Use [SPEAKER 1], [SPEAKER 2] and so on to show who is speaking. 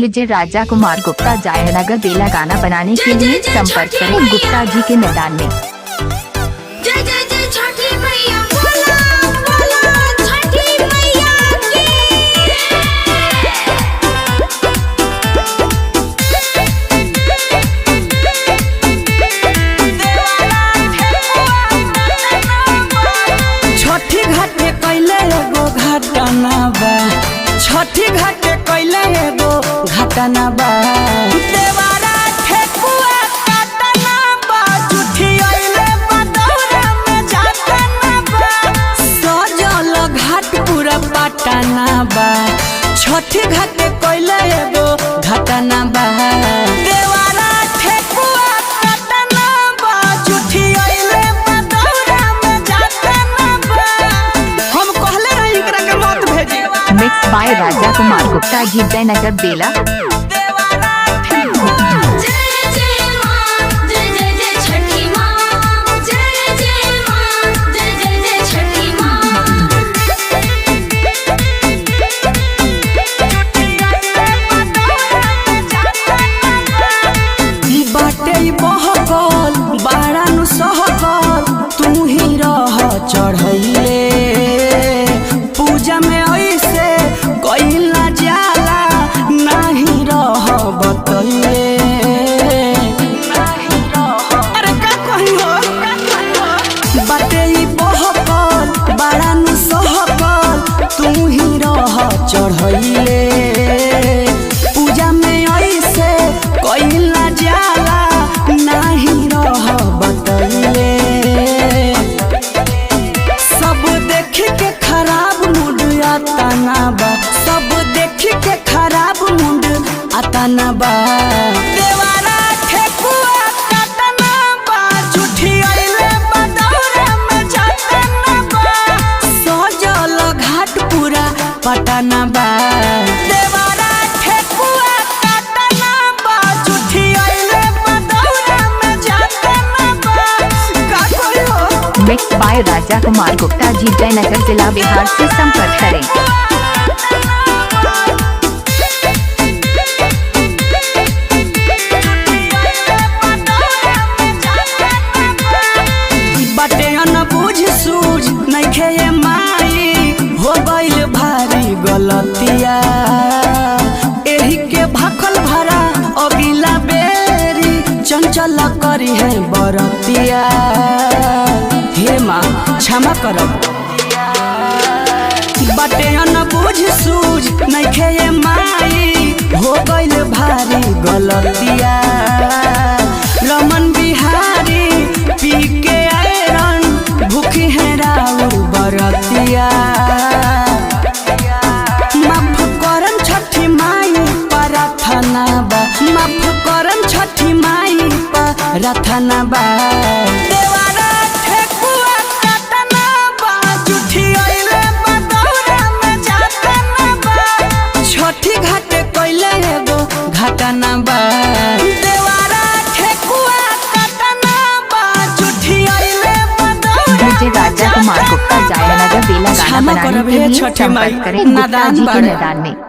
[SPEAKER 1] DJ Raja Kumar Gupta Jaynagar बेला गाना बनाने के लिए संपर्क करें गुप्ता जी के मैदान में।
[SPEAKER 2] जय जय जय छठी मैया, बोला बोला छठी मैया की।
[SPEAKER 3] छठी घाटे कैले एगो घटना बा, छठी घाटे कैले एगो घटना बा। देवारा ठेकुआ काटना बा, जुठी अइले बदौरा में जातना बा। सजल घाट पूरा पटना बा, छठी घाटे कैले एगो घटना बा। देवारा ठेकुआ काटना बा, जुठी अइले बदौरा में जातना बा। हम कहले रही एकरा के मत भेजी।
[SPEAKER 1] मिक्स बाय राजा कुमार गुप्ता जी जयनगर बेला।
[SPEAKER 2] जय जय मां, जय जय जय छठी मां, जय जय मां, जय जय जय छठी मां।
[SPEAKER 3] बाटे बहकल बाड़ा नु सहकल, तू ही रह चढ़ैले। पूजा में ऐसे कइला जाला, नहीं रह बतैले। अरे का कही हो, बाटे बहकल बाड़ा नु सहकल, तू ही रह चढ़ैले। पूजा में ऐसे कइला जाला, नहीं रह बतैले। सब देख के खराब मूड आतना बा, सब देख के खराब मूड आतना बा। देवारा ठेकुआ काटना बा, जुठी अइले बदौरा में जातना बा। सजल घाट पूरा पटना बा। देवारा ठेकुआ काटना बा, जुठी अइले बदौरा में जातना बा। का करी हो?
[SPEAKER 1] मिक्स बाय राजा कुमार गुप्ता जी जयनगर जिला बिहार से संपर्क करें।
[SPEAKER 3] बाटे अनबुझ सूझ नइखे ये माई, हो गइल भारी गलतिया। एही के भाखल भरा अगिला बेरी, चंचल करी है बरतिया। हे माँ क्षमा करब। बाटे अनबुझ सूझ नइखे ये माई, हो गइल भारी गलतिया। रमन बिहारी पी के आयरन, भूखी है राउर बरतिया। माफ करम छठी माई प्रार्थना बा, माफ करम छठी माई प्रार्थना बा। देवारा ठेकुआ काटना बा, जुठी अइले बदौरा में जातना बा। छठी घाटे कैले एगो घटना बा। देवारा ठेकुआ काटना बा, जुठी अइले बदौरा।
[SPEAKER 1] डीजे राजा कुमार गुप्ता जयनगर बेला गाना बनाने के लिए संपर्क करें गुप्ता जी के मैदान में।